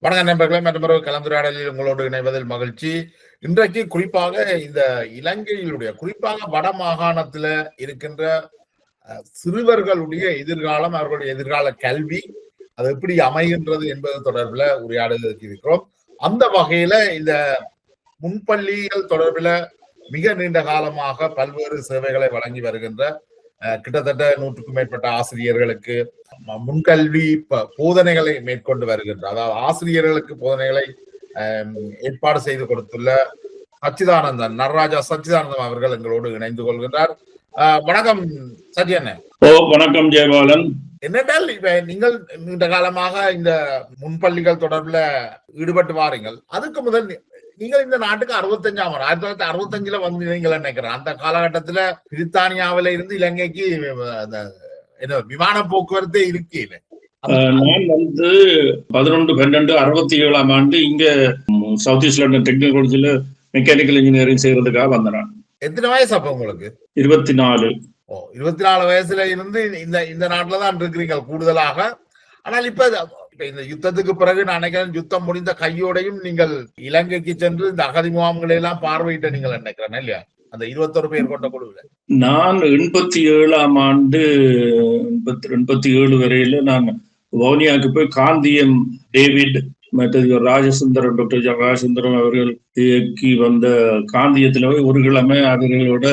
வணக்கம் நண்பர்களே, மற்றொரு கலந்துரையாடலில் உங்களோடு இணைவதில் மகிழ்ச்சி. இன்றைக்கு குறிப்பாக இந்த இலங்கையிலுடைய குறிப்பாக வட மாகாணத்துல இருக்கின்ற சிறுவர்களுடைய எதிர்காலம், அவர்களுடைய எதிர்கால கல்வி அது எப்படி அமைகின்றது என்பது தொடர்பில் உரையாடுவதற்கு இருக்கிறோம். அந்த வகையில இந்த முன்பள்ளிகள் தொடர்பில் மிக நீண்ட காலமாக பல்வேறு சேவைகளை வழங்கி வருகின்ற கிட்டத்தட்ட 100க்கும் மேற்பட்ட ஆசிரியர்களுக்கு முன்கல்வி போதனைகளை மேற்கொண்டு வருகின்றார். அதாவது ஆசிரியர்களுக்கு போதனைகளை ஏற்பாடு செய்து கொடுத்துள்ள சச்சிதானந்தன், நடராஜா சச்சிதானந்தம் அவர்கள் எங்களோடு இணைந்து கொள்கின்றார். வணக்கம் சத்யண்ணன். வணக்கம் ஜெயபாலன். என்னென்றால் இப்ப நீங்கள் நீண்ட காலமாக இந்த முன்பள்ளிகள் தொடர்பில் ஈடுபட்டு வாருங்கள். அதுக்கு முதல் நீங்கள் இந்த நாட்டுக்கு 65ஆம் ஆண்டு 1965 வந்து நீங்கள் நினைக்கிறேன். அந்த காலகட்டத்துல பிரித்தானியாவில இருந்து இலங்கைக்கு விமான போக்குவரத்து இருக்கீங்க. நான் வந்து 11/12/67 ஆண்டு இங்க சவுத் ஈஸ்ட் லண்டன் டெக்னிக்கல் காலேஜ்ல மெக்கானிக்கல் இன்ஜினியரிங் செய்யறதுக்காக வந்தேன். எத்தனை வயசு அப்ப உங்களுக்கு? 24. 24 வயசுல இருந்து இந்த நாட்டுலதான் இருக்கிறீங்க கூடுதலாக. ஆனால் இப்ப இந்த யுத்தத்துக்கு பிறகு நான் நினைக்கிறேன், யுத்தம் முடிந்த கையோடையும் நீங்கள் இலங்கைக்கு சென்று இந்த அகதி முகாம்களை எல்லாம் பார்வையிட்ட நீங்கள் நினைக்கிறேன் இல்லையா? அந்த 21 பேர் கொண்ட குழுவில் நான் 87ஆம் ஆண்டு 87 வரையில நான் வவுனியாவுக்கு போய் காந்தியம் டேவிட் மற்றது ராஜசுந்தரம், டாக்டர் ராஜசுந்தரம் அவர்கள் இயக்கி வந்த காந்தியத்துல போய் ஒரு கிழமை அவர்களோட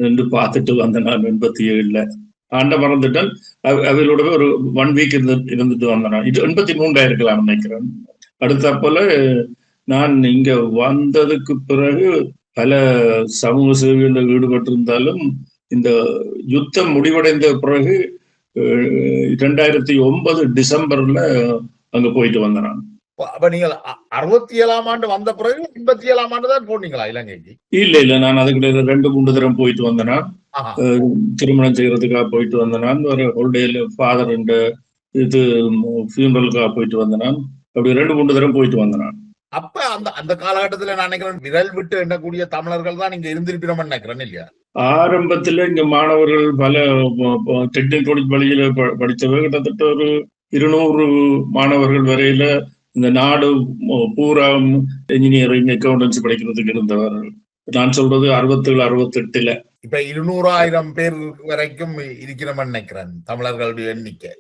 நின்று பார்த்துட்டு வந்தேன். நான் 87ல ஆண்ட மறந்துட்டேன். அவர்களோட ஒரு 1 வீக் இருந்துட்டு வந்தேன். இது 83 இருக்கலாம் நினைக்கிறேன். அடுத்த போல நான் இங்க வந்ததுக்கு பிறகு பல சமூக சேவைகளில் ஈடுபட்டிருந்தாலும் இந்த யுத்தம் முடிவடைந்த பிறகு 2009 டிசம்பர்ல அங்க போயிட்டு வந்தேன். அப்ப நீங்கள் 67ஆம் ஆண்டு வந்த பிறகு 87ஆம் ஆண்டு தான் போனீங்களா இலங்கைக்கு? இல்ல நான் அதுக்கு 2-3 தரம் போயிட்டு வந்தேனா. திருமணம் செய்யறதுக்காக போயிட்டு வந்தேன். ஒரு ஹோல்டேல ஃபாதர் இது ஃபியூனரலுக்காக போயிட்டு வந்தேன். அப்படி 2-3 தரம் போயிட்டு வந்தேன். அப்ப அந்த காலகட்டத்துல நான் நினைக்கிறேன் விரல் விட்டு எண்ணக்கூடிய தமிழர்கள் தான் இங்க இருந்திருப்பினோம் நினைக்கிறேன் இல்லையா? ஆரம்பத்துல இங்க மாணவர்கள் பல டெக்னிக்கல் காலேஜ் வழியில படித்தவர்கள் கிட்டத்தட்ட ஒரு 200 மாணவர்கள் வரையில இந்த நாடு பூரா இன்ஜினியரிங் அக்கௌண்டன்சி படிக்கிறதுக்கு இருந்தவர்கள். நான் சொல்றது 67-68ல. இப்ப 200,000 பேர் வரைக்கும் இருக்கிறோம்னு நினைக்கிறேன் தமிழர்களுடைய எண்ணிக்கை.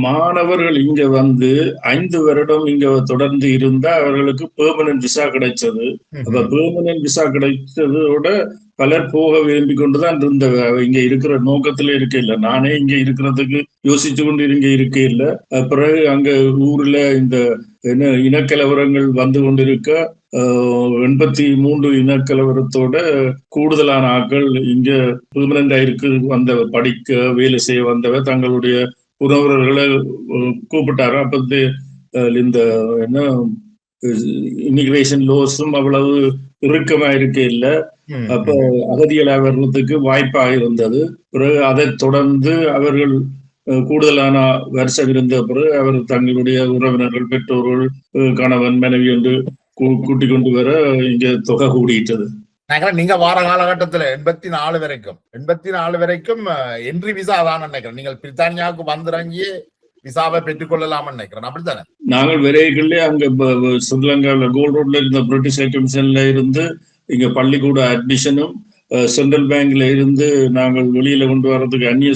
மாணவர்கள் இங்க வந்து 5 வருடம் இங்க தொடர்ந்து இருந்தா அவர்களுக்கு பெர்மனன்ட் விசா கிடைச்சது. அப்ப பெர்மனன்ட் விசா கிடைச்சதோட பலர் போக விரும்பி கொண்டுதான் இருந்த இங்க இருக்கிற நோக்கத்துல இருக்க இல்ல. நானே இங்க இருக்கிறதுக்கு யோசிச்சு கொண்டு இங்க இருக்க இல்ல. பிறகு அங்க ஊர்ல இந்த இனக்கலவரங்கள் வந்து கொண்டிருக்க 83 இனக்கலவரத்தோட கூடுதலான ஆட்கள் இங்க பெர்மனண்டா இருக்கு வந்த படிக்க வேலை செய்ய வந்தவ தங்களுடைய உறவினர்களை கூப்பிட்டாரு. அப்ப இந்த என்ன இமிகிரேஷன் லோஸும் அவ்வளவு இறுக்கமா இருக்க இல்லை. அப்ப அகதிகளாக வர்றதுக்கு வாய்ப்பாக இருந்தது. பிறகு அதை தொடர்ந்து அவர்கள் கூடுதலான வருஷம் இருந்த பிறகு அவர் தங்களுடைய உறவினர்கள், பெற்றோர்கள், கணவன், மனைவி என்று கூட்டிக் கொண்டு வர இங்க தொகை கூடிட்டது. நீங்க வார காலகட்டத்துல 84 வரைக்கும் என்ட்ரி விசா தான் நினைக்கிறேன். நீங்கள் பிரித்தானியாவுக்கு வந்திறங்கியே விசாவை பெற்றுக்கொள்ளலாம் நினைக்கிறேன். அப்படித்தானே? நாங்கள் விரைவுகளே அங்க ஸ்ரீலங்காவில் கோல்ட் ரோட்ல இருந்த பிரிட்டிஷ் கமிஷன்ல இருந்து இங்க பள்ளிக்கூட அட்மிஷனும் சென்ட்ரல் பேங்க்ல இருந்து நாங்கள் வெளியில கொண்டு வர்றதுக்கு அந்நிய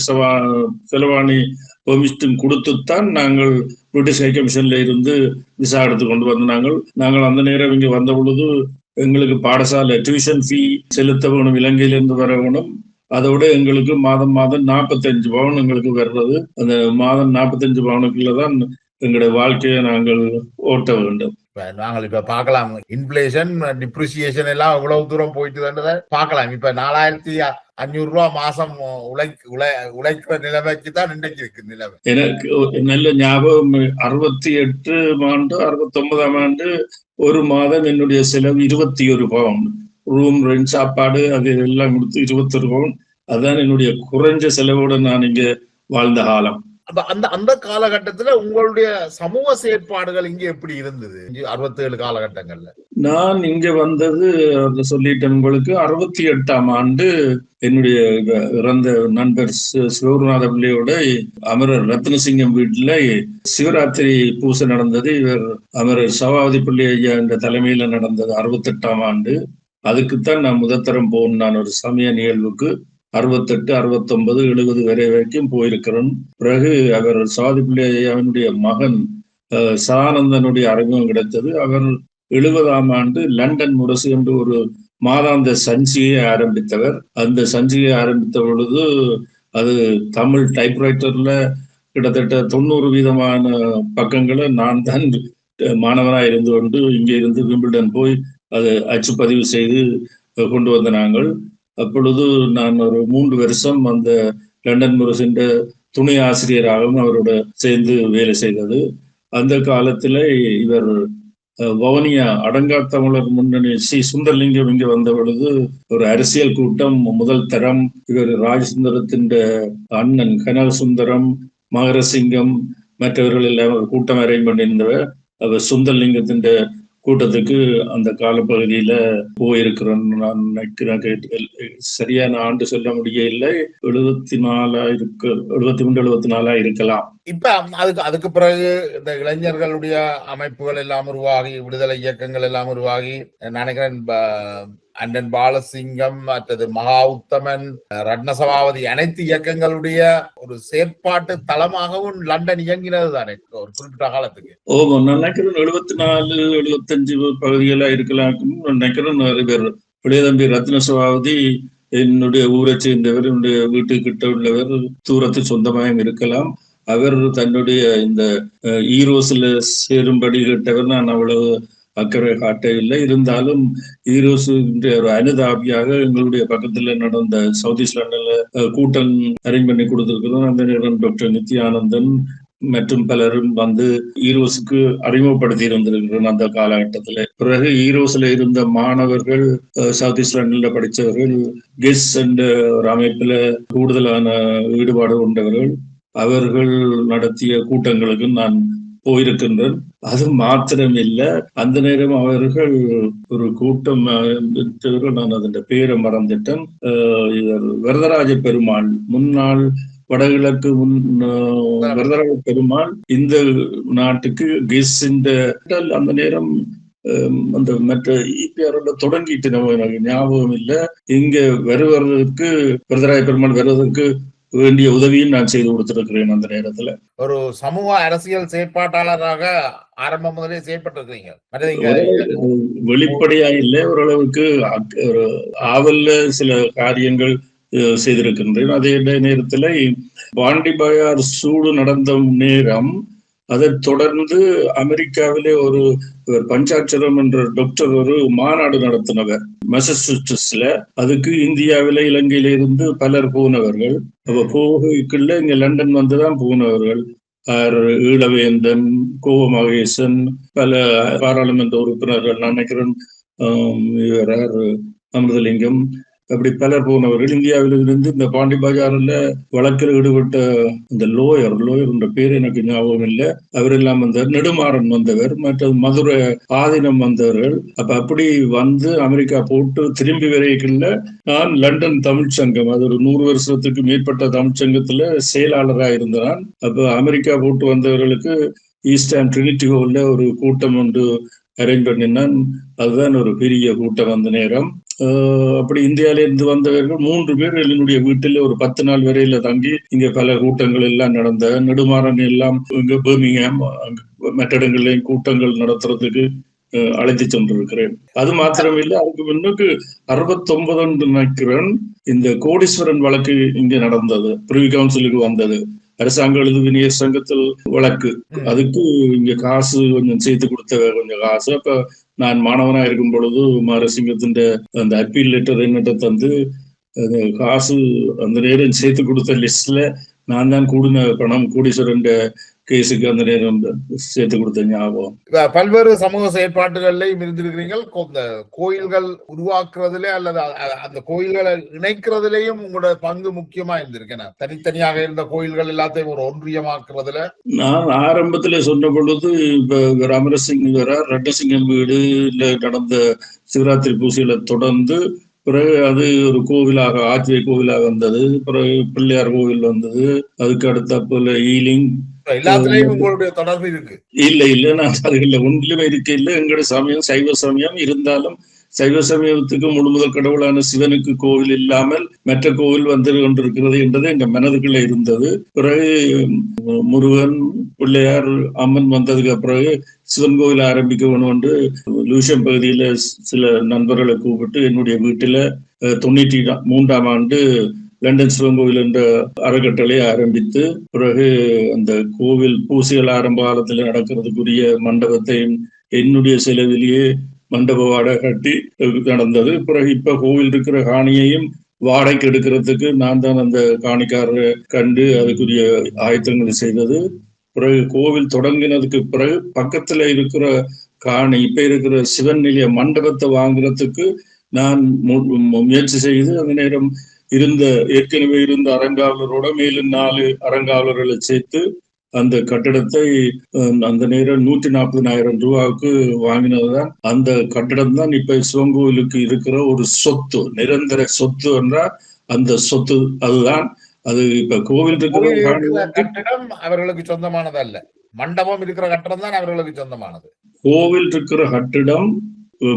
செலவாணி பெர்மிஷன் கொடுத்துத்தான் நாங்கள் பிரிட்டிஷ் கமிஷன்ல இருந்து விசா எடுத்து கொண்டு வந்தாங்க. நாங்கள் அந்த நேரம் இங்க வந்த பொழுது எங்களுக்கு பாடசாலை டியூஷன் ஃபீ செலுத்த வேணும், இலங்கையிலிருந்து வர வேணும். அதோட எங்களுக்கு மாதம் 45 பவுன் எங்களுக்கு வர்றது. அந்த மாதம் 45 பவுனுக்குள்ளதான் எங்களுடைய வாழ்க்கையை நாங்கள் ஓட்ட வேண்டும். நாங்கள் இப்ப பார்க்கலாம், இன்ஃபிளேஷன் டிப்ரிசியேஷன் எல்லாம் எவ்வளவு தூரம் போயிட்டு பார்க்கலாம். இப்ப 4,500 ரூபாய் மாசம் உழைக்கிற நிலைமைக்கு தான் இன்றைக்கு இருக்கு நிலைமை. எனக்கு நல்ல ஞாபகம், 68ஆம் ஆண்டு 69ஆம் ஆண்டு ஒரு மாதம் என்னுடைய செலவு 21 பவுன். ரூம் ரெண்ட், சாப்பாடு அது எல்லாம் கொடுத்து 21 பவுன். அதுதான் என்னுடைய குறைஞ்ச செலவோட நான் இங்க வாழ்ந்த காலம். அப்ப அந்த அந்த காலகட்டத்துல உங்களுடைய சமூக செயற்பாடுகள் இங்க எப்படி இருந்தது 67 காலகட்டங்கள்ல? நான் இங்க வந்தது சொல்லிட்டேன் உங்களுக்கு 68ஆம் ஆண்டு என்னுடைய இறந்த நண்பர் சிவகுருநாத பிள்ளையோட அமரர் ரத்னசிங்கம் வீட்டுல சிவராத்திரி பூசை நடந்தது. இவர் அமரர் சபாபதி பிள்ளை ஐயா என்ற தலைமையில நடந்தது 68ஆம் ஆண்டு. அதுக்குத்தான் நான் முதத்தரம் போகணும். நான் ஒரு சமய நிகழ்வுக்கு 68, 69, 70 வரைக்கும் போயிருக்கிறேன். பிறகு அவர் சபாபதி பிள்ளை ஐயாவினுடைய மகன் சதானந்தனுடைய அறிமுகம் கிடைத்தது. அவர் 70ஆம் ஆண்டு லண்டன் முரசு என்று ஒரு மாதாந்த சஞ்சிகையை ஆரம்பித்தவர். அந்த சஞ்சிகையை ஆரம்பித்த பொழுது அது தமிழ் டைப்ரைட்டர்ல கிட்டத்தட்ட 90% பக்கங்களை நான் தான் மாணவனாக இருந்து கொண்டு இங்கே இருந்து விம்பிள்டன் போய் அதை அச்சு பதிவு செய்து கொண்டு வந்த நாங்கள். அப்பொழுது நான் ஒரு 3 வருஷம் அந்த லண்டன் முரசின் துணை ஆசிரியராகவும் அவரோட சேர்ந்து வேலை செய்தது. அந்த காலத்துல இவர் வவுனியா அடங்கா தமிழர் முன்னணி சுந்தரலிங்கம் இங்க வந்த பொழுது ஒரு அரசியல் கூட்டம் முதல் தரம். இவர் ராஜசுந்தரத்தின் அண்ணன் கனக சுந்தரம், மகரசிங்கம் மற்றவர்கள் எல்லாம் ஒரு கூட்டம் அரேஞ்ச் பண்ணியிருந்தவர். அவர் சுந்தரலிங்கத்தின் கூட்டத்துக்கு அந்த காலப்பகுதியில போயிருக்கிறோம். நான் நினைக்கிறேன், சரியான ஆண்டு சொல்ல முடியவில்லை, 74 73, 74 இருக்கலாம். இப்ப அதுக்கு பிறகு இந்த இளைஞர்களுடைய அமைப்புகள் எல்லாம் உருவாகி, விடுதலை இயக்கங்கள் எல்லாம் உருவாகி, நினைக்கிறேன் அண்ணன் பாலசிங்கம், மற்றது மகா உத்தமன், ரத்னசபாபதி, அனைத்து இயக்கங்களுடைய ஒரு செயற்பாட்டு தளமாகவும் லண்டன் இயங்கினது தானே ஒரு குறிப்பிட்ட காலத்துக்கு. ஓ, நினைக்கிறேன் 74, 75 பகுதிகளா இருக்கலாம் நினைக்கிறேன். நிறைய பேர் இளையதம்பி ரத்னசபாபதி என்னுடைய ஊரை சேர்ந்தவர், என்னுடைய வீட்டுக்கிட்ட உள்ளவர், தூரத்து சொந்தமாயும் இருக்கலாம். அவர் தன்னுடைய இந்த ஈரோஸ்ல சேரும்படி கேட்டவர். நான் அவ்வளவு அக்கறை காட்டவில்லை. இருந்தாலும் ஈரோஸ் ஒரு அனுதாபியாக எங்களுடைய பக்கத்துல நடந்த சவுத் ஈஸ்ட் லண்டன்ல கூட்டம் அரேஞ்ச் பண்ணி கொடுத்திருக்கிறோம். அந்த நேரம் டாக்டர் நித்யானந்தன் மற்றும் பலரும் வந்து ஈரோஸுக்கு அறிமுகப்படுத்தி இருந்திருக்கிறோம் அந்த காலகட்டத்துல. பிறகு ஈரோஸ்ல இருந்த மாணவர்கள், சவுத் ஈஸ்ட் லண்டன்ல படித்தவர்கள், கெஸ் என்ற ஒரு அமைப்புல கூடுதலான ஈடுபாடு கொண்டவர்கள், அவர்கள் நடத்திய கூட்டங்களுக்கு நான் போயிருக்கின்றேன். அது மாத்திரம் இல்ல, அந்த நேரம் அவர்கள் ஒரு கூட்டம், நான் அதன் பேரை மறந்துட்டேன். வரதராஜ பெருமாள், முன்னாள் வடகிழக்கு வரதராஜ பெருமாள் இந்த நாட்டுக்கு கெஸ் அந்த நேரம் அந்த மற்ற இபிஆர்ல தொடங்கிட்டு எனக்கு ஞாபகம் இல்லை. இங்க வருவதற்கு வரதராஜ பெருமாள் வருவதற்கு வேண்டிய உதவியும் நான் செய்து கொடுத்திருக்கிறேன். அந்த நேரத்துல ஒரு சமூக அரசியல் செயற்பாட்டாளராக ஆரம்பம் முதலே செயற்பட்டிருக்கிறீங்க. வெளிப்படையா இல்லை, ஓரளவுக்கு ஒரு ஆவல்ல சில காரியங்கள் செய்திருக்கின்றேன். அதே நேரத்துல பாண்டிபயார் சூடு நடந்த நேரம், அதை தொடர்ந்து அமெரிக்காவிலே ஒரு பஞ்சாட்சரம் என்ற டாக்டர் ஒரு மாநாடு நடத்தினவர் மெசச்சூசெட்ஸ்ல. அதுக்கு இந்தியாவில இலங்கையில இருந்து பலர் போனவர்கள். அப்ப போகைக்குள்ள இங்க லண்டன் வந்துதான் போனவர்கள். ஈழவேந்தன், கோவ மகேசன், பல பாராளுமன்ற உறுப்பினர்கள், நினைக்கிறேன் அமிர்தலிங்கம், அப்படி பலர் போனவர்கள். இந்தியாவிலிருந்து இந்த பாண்டி பஜார்ல வழக்கில் ஈடுபட்ட இந்த லோயர் என்ற பேர் எனக்கு ஞாபகம் இல்லை, அவரெல்லாம் வந்தவர். நெடுமாறன் வந்தவர், மற்ற மதுரை ஆதீனம் வந்தவர்கள். அப்படி வந்து அமெரிக்கா போட்டு திரும்பி வரைக்குள்ள நான் லண்டன் தமிழ் சங்கம், அது ஒரு 100 வருஷத்துக்கு மேற்பட்ட தமிழ் சங்கத்துல செயலாளராக இருந்தேன். அப்ப அமெரிக்கா போட்டு வந்தவர்களுக்கு ஈஸ்டர்ன் ட்ரினிட்டி ஹால்ல ஒரு கூட்டம் ஒன்று அரேஞ்ச் பண்ணினான். அதுதான் ஒரு பெரிய கூட்டம் அந்த நேரம். அப்படி இந்தியாவில இருந்து வந்தவர்கள் 3 பேர் என்னுடைய வீட்டில் ஒரு 10 நாள் வரையில தங்கி இங்க பல கூட்டங்கள் எல்லாம் நடந்த. நெடுமாறன் எல்லாம் இங்க பர்மிங்ஹாம் மற்ற இடங்களையும் கூட்டங்கள் நடத்துறதுக்கு அழைத்து சென்றிருக்கிறேன். அது மாத்திரம் இல்லை, அதுக்கு முன்னுக்கு 69 நினைக்கிறேன் இந்த கோடீஸ்வரன் வழக்கு இங்க நடந்தது, பிரிவி கவுன்சிலுக்கு வந்தது, அரசாங்க எழுதுவினியர் சங்கத்தில் வழக்கு. அதுக்கு இங்க காசு கொஞ்சம் சேர்த்து கொடுத்த கொஞ்சம் காசு. அப்ப நான் மாணவனா இருக்கும் பொழுது மகரசிங்கத்தின் அந்த அப்பீல் லெட்டர் என்னட்ட தந்து காசு அந்த நேரம் சேர்த்து கொடுத்த லிஸ்ட்ல நான் தான் கூடின பணம் கோடீஸ்வரன் கேஸுக்கு அந்த நேரம் சேர்த்து கொடுத்த ஞாபகம். பல்வேறு சமூக செயற்பாட்டுகள்லையும் இருந்திருக்கிறீர்கள். இந்த கோயில்கள் உருவாக்குறதுல அல்லது அந்த கோயில்களை இணைக்கிறதுலயும் உங்களோட பங்கு முக்கியமா இருந்திருக்கேன். தனித்தனியாக இருந்த கோயில்கள் எல்லாத்தையும் ஒரு ஒன்றியமாக்குறதுல நான் ஆரம்பத்துல சொன்ன பொழுது இப்ப அமரசிங் ரெட்டசிங்கம் வீடுல நடந்த சிவராத்திரி பூசையில தொடர்ந்து பிறகு அது ஒரு கோவிலாக ஆட்சியை கோவிலாக வந்தது. பிறகு பிள்ளையார் கோவில் வந்தது. அதுக்கு அடுத்தாப்புல ஈலிங் எல்லாத்துலயும் உங்களுடைய தொடர்பு இருக்கு. இல்ல நான் அதுல ஒன்றிலுமே இருக்க இல்லை. எங்களோட சமயம் சைவ சமயம் இருந்தாலும் சைவ சமயத்துக்கு முழுமுதல் கடவுளான சிவனுக்கு கோவில் இல்லாமல் மற்ற கோவில் வந்து கொண்டிருக்கிறது என்றது எங்க மனதுக்குள்ள இருந்தது. பிறகு முருகன் பிள்ளையார் அம்மன் வந்ததுக்கு பிறகு சிவன் கோவில் ஆரம்பிக்க வேணும் என்று லூஷன் பகுதியில சில நண்பர்களை கூப்பிட்டு என்னுடைய வீட்டுல 93ஆம் ஆண்டு லண்டன் சிவன் கோவில் என்ற அறக்கட்டளை ஆரம்பித்து பிறகு அந்த கோவில் பூசைகள் ஆரம்ப காலத்தில் நடக்கிறதுக்குரிய மண்டபத்தையும் என்னுடைய செலவிலேயே மண்டப வாடகை கட்டி நடந்தது. பிறகு இப்ப கோவில் இருக்கிற காணியையும் வாடகைக்கு எடுக்கிறதுக்கு நான் தான் அந்த காணிக்காரரை கண்டு அதுக்குரிய ஆயத்தங்களை செய்தது. பிறகு கோவில் தொடங்கினதுக்கு பிறகு பக்கத்துல இருக்கிற காணி இப்ப இருக்கிற சிவன் நிலைய மண்டபத்தை வாங்குறதுக்கு நான் முயற்சி செய்து அந்த நேரம் ஏற்கனவே இருந்த அறங்காவலரோட மேலும் 4 அறங்காவலர்களை சேர்த்து அந்த கட்டிடத்தை அந்த நேரம் 140,000 ரூபாய்க்கு வாங்கினதுதான். அந்த கட்டிடம் தான் இப்ப சிவன் கோவிலுக்கு இருக்கிற ஒரு சொத்து, நிரந்தர சொத்து என்றால் அந்த சொத்து அதுதான். அது இப்ப கோவில் இருக்கிற கட்டிடம் அவர்களுக்கு சொந்தமானது அல்ல, மண்டபம் இருக்கிற கட்டிடம் தான் அவர்களுக்கு சொந்தமானது. கோவில் இருக்கிற கட்டிடம்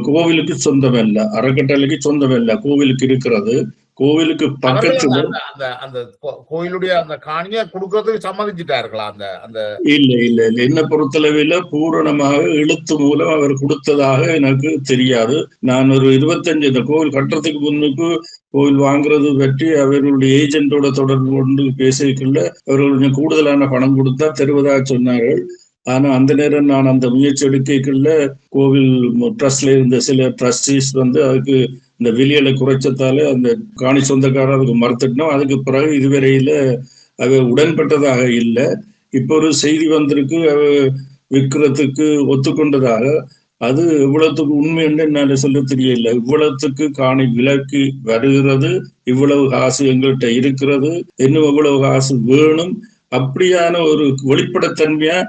கோவிலுக்கு சொந்தம் இல்ல, அறக்கட்டளைக்கு சொந்தம் இல்ல, கோவிலுக்கு இருக்கிறது. கோவிலுக்கு பக்கத்துல அந்த கோயிலுடைய அந்த காணியை கொடுக்கறதுக்கு சம்மதிச்சுட்டார்களா? அந்த இல்ல என்ன பொறுத்தளவில் பூரணமாக எழுத்து மூலம் அவர் கொடுத்ததாக எனக்கு தெரியாது. நான் ஒரு 25 இந்த கோவில் கட்டுறதுக்கு முன்னுக்கு கோவில் வாங்குறது பற்றி அவர்களுடைய ஏஜென்டோட தொடர்பு கொண்டு பேசிக்கல அவர்கள் கொஞ்சம் கூடுதலான பணம் கொடுத்தா தருவதாக சொன்னார்கள். ஆனா அந்த நேரம் நான் அந்த முயற்சி எடுக்கல கோவில் ட்ரஸ்ட்ல இருந்த சில ட்ரஸ்டீஸ் வந்து அதுக்கு இந்த வெளியில குறைச்சத்தால அந்த காணி சொந்தக்காரர் அதுக்கு மறுத்துட்டோம். அதுக்கு பிறகு இதுவரையில அவ உடன்பட்டதாக இல்லை. இப்ப ஒரு செய்தி வந்திருக்கு அவ விற்கிறதுக்கு ஒத்துக்கொண்டதாக. அது இவ்வளவுக்கு உண்மை என்று என்னால சொல்ல தெரியல. இவ்வளவுக்கு காணி விலக்கி வருகிறது, இவ்வளவு காசு எங்கள்கிட்ட இருக்கிறது, இன்னும் இவ்வளவு காசு வேணும், அப்படியான ஒரு வெளிப்படைத்தன்மையா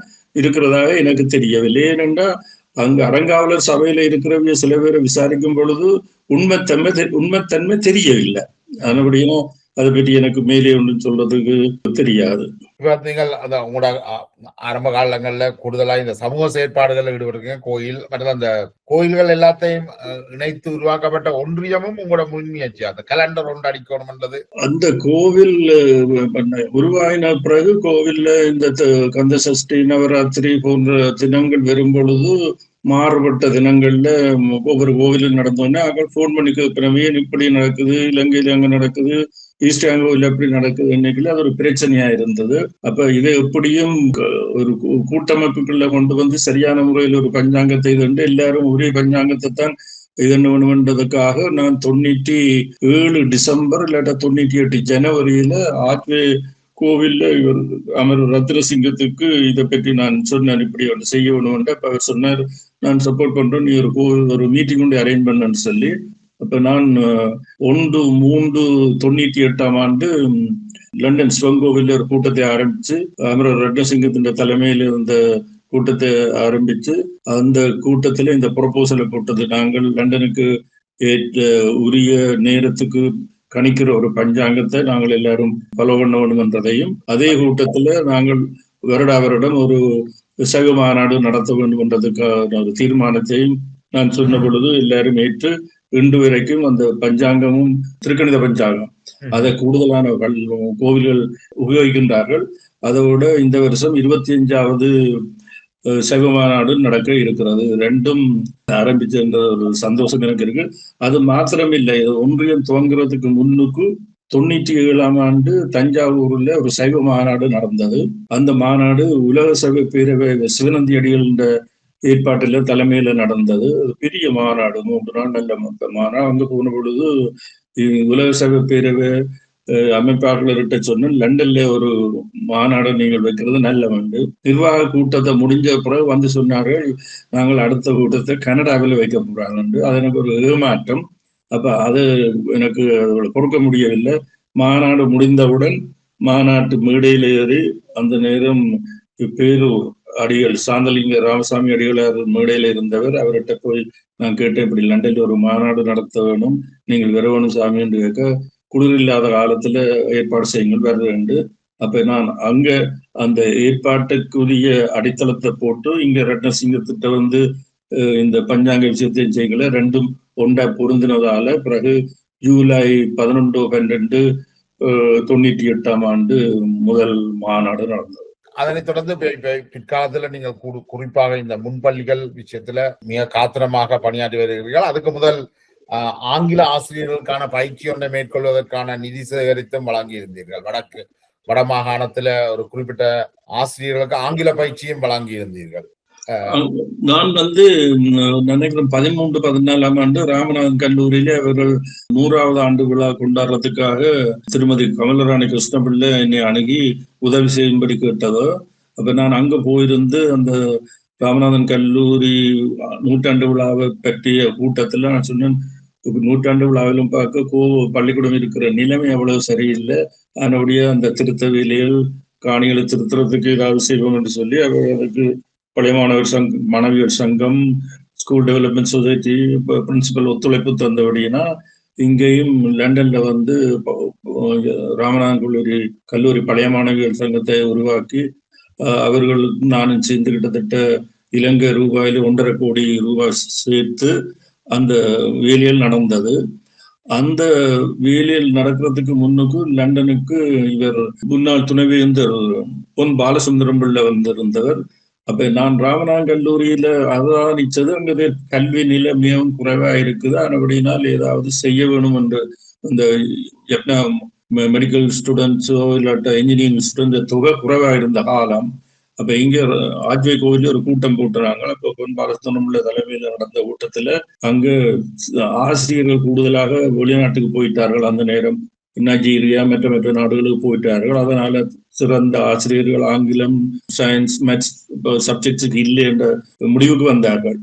இருக்கிறதாக எனக்கு தெரியவில்லை. ஏனென்றா அங்க அறங்காவலர் சபையில இருக்கிறவங்க சில பேரை விசாரிக்கும் பொழுது உண்மைத்தன்மை தெரியவில்லை. அதனபடியும் அதை பற்றி எனக்கு மேலே ஒன்றும் சொல்றதுக்கு தெரியாது. இப்ப நீங்கள் உங்களோட ஆரம்ப காலங்கள்ல கூடுதலா இந்த சமூக செயற்பாடுகள் ஈடுபட்டிருக்கீங்க. கோயில் மற்றும் அந்த கோயில்கள் எல்லாத்தையும் இணைத்து உருவாக்கப்பட்ட ஒன்றியமும் உங்களோட முன்முயற்சி. அந்த கலண்டர் ஒன்று அடிக்கணும்ன்றது அந்த கோவில் உருவாயின பிறகு கோவில்ல இந்த கந்த சஷ்டி நவராத்திரி போன்ற தினங்கள் வரும் பொழுது மாறுபட்ட தினங்கள்ல ஒவ்வொரு கோவிலும் நடந்தோடனே அவர்கள் போன் பண்ணி கேட்கிறவே இப்படி நடக்குது, இலங்கையில அங்க நடக்குது, ஈஸ்ட் ஆங்கோவில் எப்படி நடக்குது, இன்னைக்குல அது ஒரு பிரச்சனையா இருந்தது. அப்ப இதை எப்படியும் ஒரு கூட்டமைப்புக்குள்ள கொண்டு வந்து சரியான முறையில் ஒரு பஞ்சாங்கத்தை இது எல்லாரும் ஒரே பஞ்சாங்கத்தை தான் இதென்ன வேணுமென்றதுக்காக நான் 97 டிசம்பர் இல்லாட்டா 98 ஜனவரியில ஆத்வே கோவில்ல இவர் அமர் ரத்னசிங்கத்துக்கு இதை பற்றி நான் சொன்னேன், இப்படி ஒன்று செய்ய வேணும்ன்ற. அப்ப அவர் சொன்னார், நான் சப்போர்ட் பண்றேன், நீ ஒரு மீட்டிங் கொண்டு அரேஞ்ச் பண்ணன்னு சொல்லி. அப்ப நான் 1/3/98ஆம் ஆண்டு லண்டன் சிவன் கோவில்ல ஒரு கூட்டத்தை ஆரம்பிச்சு அமரர் ரத்னசிங்கத்தின் தலைமையில் இருந்த கூட்டத்தை ஆரம்பிச்சு அந்த கூட்டத்துல இந்த ப்ரொபோசலை போட்டது. நாங்கள் லண்டனுக்கு உரிய நேரத்துக்கு கணிக்கிற ஒரு பஞ்சாங்கத்தை நாங்கள் எல்லாரும் ஃபாலோ பண்ண வேண்டும் என்றதையும், அதே கூட்டத்துல நாங்கள் வருடம் ஒரு சைவ மாநாடு நடத்த வேண்டும் என்றதுக்கான ஒரு தீர்மானத்தையும் நான் சொன்ன பொழுது எல்லாரும் ஏற்று இன்று வரைக்கும் அந்த பஞ்சாங்கமும் திருக்கணித பஞ்சாங்கம் அதை கூடுதலான கோவில்கள் உபயோகிக்கின்றார்கள். அதோட இந்த வருஷம் 25வது சைவ மாநாடு நடக்க இருக்கிறது. ரெண்டும் ஆரம்பிச்ச ஒரு சந்தோஷம் எனக்கு இருக்கு. அது மாத்திரம் இல்லை, ஒன்றியம் துவங்குறதுக்கு முன்னுக்கு 97ஆம் ஆண்டு தஞ்சாவூர்ல ஒரு சைவ மாநாடு நடந்தது. அந்த மாநாடு உலக சைவ பேரவை சிவனந்தி அடிகள் ஏற்பாட்டில தலைமையில நடந்தது. பெரிய மாநாடு, 3 நாள் நல்ல மாநாடு. அங்க போன பொழுது உலக சைவ பேரவை அமைப்பாளர்கிட்ட சொன்ன லண்டன்ல ஒரு மாநாடு நீங்கள் வைக்கிறது நல்ல வந்து நிர்வாக கூட்டத்தை முடிஞ்ச பிறகு வந்து சொன்னார்கள் நாங்கள் அடுத்த கூட்டத்தை கனடாவில் வைக்க போறாங்க. அது எனக்கு ஒரு ஏமாற்றம். அப்ப அது எனக்கு பொறுக்க முடியவில்லை. மாநாடு முடிந்தவுடன் மாநாட்டு மேடையில் ஏறி அந்த நேரம் பேரூர் அடிகள் சாந்தலிங்க ராமசாமி அடிகளார் மேடையில இருந்தவர். அவர்கிட்ட போய் நான் கேட்டேன், இப்படி லண்டன்ல ஒரு மாநாடு நடத்த வேணும், நீங்கள் வரவேணும் சாமி என்று கேட்க, குளிர் இல்லாத காலத்துல ஏற்பாடு செய்யுங்கள் வருது. அப்ப நான் அங்க அந்த ஏற்பாட்டுக்குரிய அடித்தளத்தை போட்டு இங்க ரட்னசிங்கத்திட்ட வந்து இந்த பஞ்சாங்க விஷயத்தையும் செய்யல, ரெண்டும் ஒன்றா பொருந்தினதால பிறகு ஜூலை 11/12/98 முதல் மாநாடு நடந்தது. அதனைத் தொடர்ந்து பிற்காலத்துல நீங்கள் குறிப்பாக இந்த முன்பள்ளிகள் விஷயத்துல மிக காத்திரமாக பணியாற்றி வருகிறீர்கள். அதுக்கு முதல் ஆங்கில ஆசிரியர்களுக்கான பயிற்சி ஒன்றை மேற்கொள்வதற்கான நிதி சேகரித்தும் வழங்கி இருந்தீர்கள். வட மாகாணத்துல ஒரு குறிப்பிட்ட ஆசிரியர்களுக்கு ஆங்கில பயிற்சியும் வழங்கி இருந்தீர்கள். நான் வந்து நினைக்கிறேன் 13-14ஆம் ஆண்டு ராமநாதன் கல்லூரியில அவர்கள் 100வது ஆண்டு விழா கொண்டாடுறதுக்காக திருமதி கமலராணி கிருஷ்ணபிள்ளை என்னை அணுகி உதவி செய்யும்படி கேட்டதோ. அப்ப நான் அங்க போயிருந்து அந்த ராமநாதன் கல்லூரி 100ஆண்டு விழாவை பற்றிய கூட்டத்துல நான் சொன்னேன், 100ஆண்டு விழாவிலும் பார்க்க பள்ளிக்கூடம் இருக்கிற நிலைமை அவ்வளவு சரியில்லை, அதனுடைய அந்த திருத்த வேலைகள் காணிகளை திருத்துறதுக்கு ஏதாவது செய்வோம் என்று சொல்லி அவர்களுக்கு பழைய மாணவியர் சங்கம், ஸ்கூல் டெவலப்மெண்ட் சொசைட்டி பிரின்சிபல் ஒத்துழைப்பு தந்தபடினா இங்கேயும் லண்டன்ல வந்து ராமநாதன் கல்லூரி பழைய மாணவியர் சங்கத்தை உருவாக்கி அவர்கள் நானும் சேர்ந்து கிட்டத்தட்ட இலங்கை ரூபாயில 1.5 கோடி ரூபாய் சேர்த்து அந்த வேலையில் நடந்தது. அந்த வேலையில் நடக்கிறதுக்கு முன்னுக்கு லண்டனுக்கு இவர் முன்னாள் துணைவேந்தர் பொன் பாலசுந்தரம் பிள்ளை வந்திருந்தவர். அப்ப நான் ராமநாதன் கல்லூரியில அவதானிச்சது அங்கே கல்வி நிலை மிகவும் குறைவா இருக்குது, அப்படினால் ஏதாவது செய்ய வேணும் என்று இந்த மெடிக்கல் ஸ்டூடெண்ட்ஸோ இல்லாட்ட இன்ஜினியரிங் ஸ்டூடெண்ட் தொகை குறைவா இருந்த காலம். அப்ப இங்க ஆஜ்வே கோவில ஒரு கூட்டம் போட்டுறாங்க. அப்ப பொன் பாலசுந்தரம் உள்ள தலைமையில நடந்த கூட்டத்துல அங்க ஆசிரியர்கள் கூடுதலாக வெளிநாட்டுக்கு போயிட்டார்கள். அந்த நேரம் நைஜீரியா மற்ற நாடுகளுக்கு போயிட்டார்கள். அதனால சிறந்த ஆசிரியர்கள் ஆங்கிலம், சயின்ஸ், மேத்ஸ் சப்ஜெக்ட்ஸுக்கு இல்லை என்ற முடிவுக்கு வந்தார்கள்.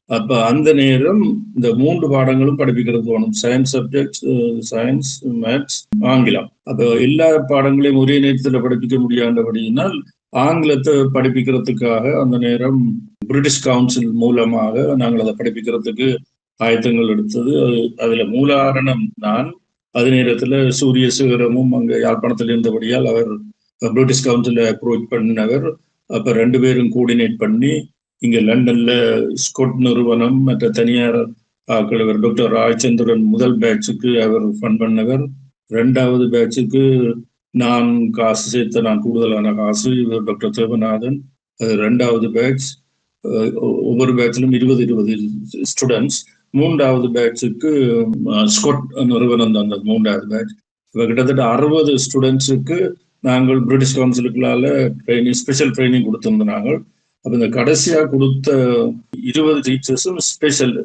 அப்ப அந்த நேரம் இந்த 3 பாடங்களும் படிப்பிக்கிறது வேணும், சயின்ஸ் சப்ஜெக்ட், சயின்ஸ், மேத்ஸ், ஆங்கிலம். அப்ப எல்லா பாடங்களையும் ஒரே நேரத்தில் படிப்பிக்க முடியாதபடியினால் ஆங்கிலத்தை படிப்பிக்கிறதுக்காக அந்த நேரம் பிரிட்டிஷ் கவுன்சில் மூலமாக நாங்கள் அதை படிப்பிக்கிறதுக்கு ஆயத்தங்கள் எடுத்தது. அதுல மூலாரணம் நான். அதே நேரத்துல சூரிய சிகரமும் அங்க யாழ்ப்பாணத்தில் இருந்தபடியால் அவர் பிரிட்டிஷ் கவுன்சில அப்ரோச் பண்ணினவர். அப்ப 2 பேரும் கோஆர்டினேட் பண்ணி இங்க லண்டன்ல ஸ்கொட் நிறுவனம் மற்ற தனியார் ஆக்கள் டாக்டர் ராஜச்சந்திரன் முதல் பேட்சுக்கு அவர் ஃபண்ட் பண்ணவர். 2வது பேட்சுக்கு நான் காசு சேர்த்த, நான் கூடுதலான காசு, டாக்டர் தேவநாதன். 2வது பேட்ச் ஒவ்வொரு பேட்சிலும் 20 ஸ்டூடெண்ட்ஸ். 3வது பேட்சுக்கு ஸ்கொட் நிறுவனம் தான் அந்த 3வது பேட்ச். கிட்டத்தட்ட 60 ஸ்டூடெண்ட்ஸுக்கு நாங்கள் பிரிட்டிஷ் கவுன்சிலுக்குள்ளால ஸ்பெஷல் ட்ரைனிங் கொடுத்திருந்தாங்க. அப்ப இந்த கடைசியா கொடுத்த 20 டீச்சர்ஸும் ஸ்பெஷல்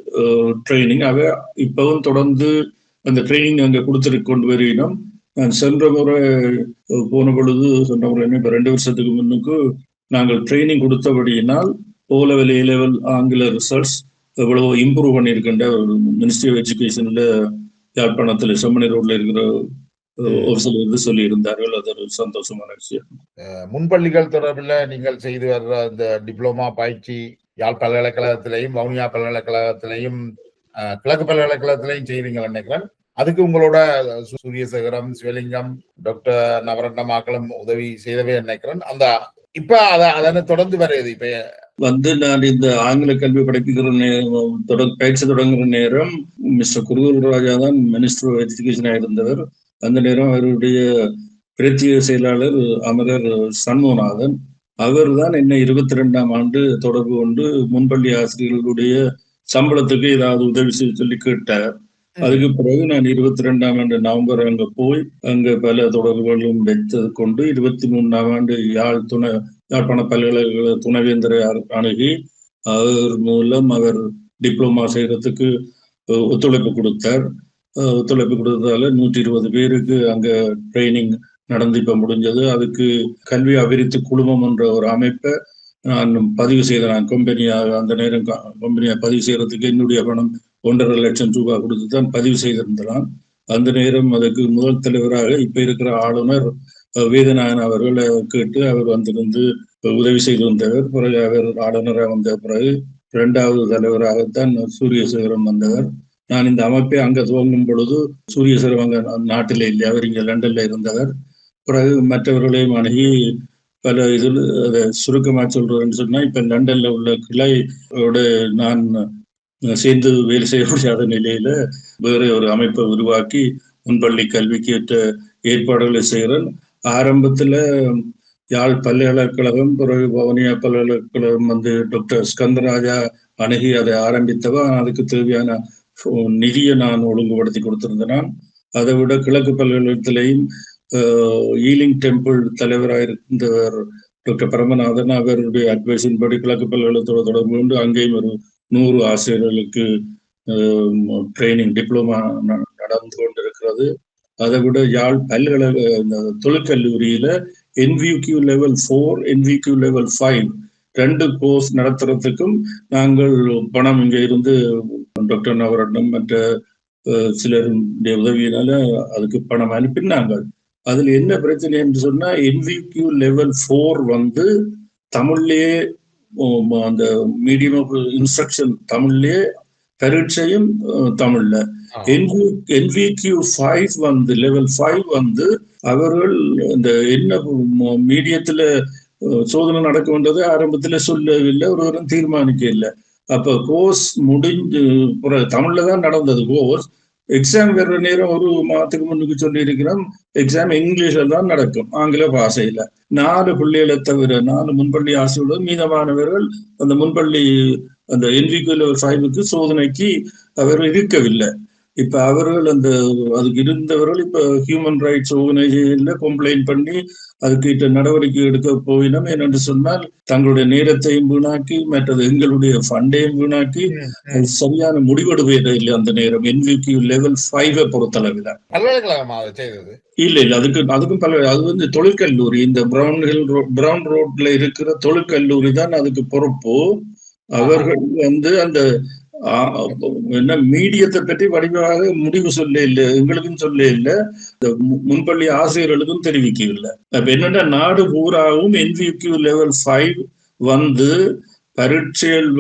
ட்ரைனிங். அவை இப்பவும் தொடர்ந்து அந்த ட்ரைனிங் அங்க கொடுத்துட்டு கொண்டு வருகிறோம். நான் சென்ற முறை போன பொழுது இப்ப 2 வருஷத்துக்கு முன்னுக்கு நாங்கள் ட்ரைனிங் கொடுத்தபடியினால் O-level A-level ஆங்கில ரிசல்ட்ஸ் எவ்வளவோ இம்ப்ரூவ் பண்ணியிருக்கின்ற மினிஸ்ட்ரி ஆஃப் எஜுகேஷன்ல யாழ்ப்பாணத்துல செம்மணி ரோட்ல இருக்கிற ஆஃபீஸர் சொல்லி இருந்தார்கள். அது ஒரு சந்தோஷமான விஷயம். முன்பள்ளிகள் தொடர்பில் நீங்கள் செய்து வர்ற அந்த டிப்ளமா பயிற்சி யாழ் பல்கலைக்கழகத்திலையும் வவுனியா பல்கலைக்கழகத்திலையும் கிழக்கு பல்கலைக்கழகத்திலையும் செய்றீங்க நினைக்கிறேன். அதுக்கு உங்களோட சூரியசேகரம், சிவலிங்கம், டாக்டர் நவரத்னமாக்களும் உதவி செய்தவே நினைக்கிறேன். அந்த இப்ப அதனை தொடர்ந்து வருது. இப்ப வந்து நான் இந்த ஆங்கில கல்வி படிப்பிக்கிற பயிற்சி தொடங்குற நேரம் மிஸ்டர் குருகுல் ராஜா தான் மினிஸ்டர் ஆஃப் எஜுகேஷனாக இருந்தவர். அந்த நேரம் அவருடைய பிரத்யேக செயலாளர் அமரர் சண்முகநாதன். அவர் தான் என்னை 22ஆம் ஆண்டு தொடர்பு கொண்டு முன்பள்ளி ஆசிரியர்களுடைய சம்பளத்துக்கு ஏதாவது உதவி செய்ய சொல்லி கேட்டார். அதுக்கு பிறகு நான் 22ஆம் ஆண்டு நவம்பர் அங்க போய் அங்க பல தொடர்புகளும் வைத்தது கொண்டு 23ஆம் ஆண்டு யாழ்ப்பாண பல்கலைக்கழக துணைவேந்தரை அணுகி அவர் மூலம் அவர் டிப்ளமா செய்யறதுக்கு ஒத்துழைப்பு கொடுத்தார். ஒத்துழைப்பு கொடுத்ததால 120 பேருக்கு அங்க ட்ரைனிங் நடந்து இப்ப முடிஞ்சது. அதுக்கு கல்வி அபிவிருத்தி குழுமம் என்ற ஒரு அமைப்பை நான் பதிவு செய்தேன். கம்பெனியாக அந்த நேரம் கம்பெனியை பதிவு செய்யறதுக்கு என்னுடைய பணம் 1.5 லட்சம் ரூபாய் கொடுத்து தான் பதிவு செய்திருந்தான். அந்த நேரம் அதுக்கு முதல் தலைவராக இப்ப இருக்கிற ஆளுநர் வேதநாயகன் அவர்களை கேட்டு அவர் வந்திருந்து உதவி செய்து வந்தவர். பிறகு அவர் ஆளுநராக வந்த பிறகு 2வது தலைவராகத்தான் சூரியசேகரன் வந்தவர். நான் இந்த அமைப்பை அங்க துவங்கும் பொழுது சூரியசேகரன் அங்க நாட்டிலே இல்லை, அவர் இங்க லண்டன்ல இருந்தவர். பிறகு மற்றவர்களையும் அணுகி பல இதில் அதை சுருக்கமா சொல்றேன்னு சொன்னா, இப்ப லண்டன்ல உள்ள கிளையோட நான் சேர்ந்து வேலை செய்ய முடியாத நிலையில வேற ஒரு அமைப்பை உருவாக்கி முன்பள்ளி கல்விக்கு ஏற்ற ஏற்பாடுகளை செய்கிறேன். ஆரம்பத்துல யாழ் பல்கலைக்கழகம், பிறகு வவுனியா பல்கலைக்கழகம் டாக்டர் ஸ்கந்தராஜா அணுகி அதை ஆரம்பித்தவா. அதுக்கு தேவையான நிதியை நான் ஒழுங்குபடுத்தி கொடுத்திருந்தேன். அதை விட கிழக்கு பல்கலைக்கழகத்திலையும் ஈலிங் டெம்பிள் தலைவராக இருந்தவர் டாக்டர் பரமநாதன், அவருடைய அட்வைஸின் படி கிழக்கு பல்கலைக்கழகத்தோடு தொடர்பு கொண்டு அங்கேயும் ஒரு 100 ஆசிரியர்களுக்கு ட்ரைனிங் டிப்ளமா நடந்து கொண்டிருக்கிறது. அதை விட யாழ் பல்கலைக்கழக தொழிற்கல்லூரியில NVQ level 4, NVQ level 5 2 course நடத்துறதுக்கும் நாங்கள் பணம் இங்க இருந்து டாக்டர் நவரட்னம் மற்ற சிலருடைய உதவியினால அதுக்கு பணம் அனுப்பினாங்க. அதுல என்ன பிரச்சனை என்று சொன்னா, NVQ level 4 தமிழ்லயே அந்த மீடியம் ஆஃப் இன்ஸ்ட்ரக்ஷன் தமிழ்லயே, பரீட்சையும் தமிழ்ல. NVQ 5 level 5 அவர்கள் இந்த என்ன மீடியத்துல சோதனை நடக்கும்ன்றது ஆரம்பத்துல சொல்லவில்லை, ஒருவரும் தீர்மானிக்க இல்லை. அப்ப கோர்ஸ் முடிஞ்சு தமிழ்ல தான் நடந்தது கோர்ஸ். எக்ஸாம் வர்ற நேரம் ஒரு மாதத்துக்கு முன்னுக்கு சொல்லி இருக்கிறோம், எக்ஸாம் இங்கிலீஷ்ல தான் நடக்கும், ஆங்கில பாஷையில. 4 பிள்ளைகளை தவிர 4 முன்பள்ளி ஆசிரியர்கள், மீதமானவர்கள் அந்த முன்பள்ளி அந்த NVQ level 5 சோதனைக்கு அவர்கள் இருக்கவில்லை. இப்ப அவர்கள் அதுக்கு இருந்தவர்கள் இப்ப ஹியூமன் ரைட்ஸ் ஆர்கனைசேஷன்ல கம்ப்ளைண்ட் பண்ணி அதுக்கு நடவடிக்கை எடுக்க போயினோம். என்னென்று சொன்னால், தங்களுடைய நேரத்தையும் வீணாக்கி மற்றது எங்களுடைய ஃபண்டையும் வீணாக்கி சரியான முடிவெடுப்பே இல்லை அந்த நேரம். NVQ level 5 பொறுத்தளவில் இல்ல அதுக்கும் பல அது தொழிற்கல்லூரி, இந்த பிரவுன் ரோட்ல இருக்கிற தொழிற்கல்லூரி தான் அதுக்கு பொறுப்பு. அவர்கள் அந்த என்ன மீடியத்தை பற்றி வடிவாக முடிவு சொல்ல இல்லை, எங்களுக்கும் சொல்ல இல்லை, முன்பள்ளி ஆசிரியர்களுக்கும் தெரிவிக்கவில்லை. அப்ப என்னன்னா, நாடு பூராவும் NVQ level 5 பரீட்சைகள்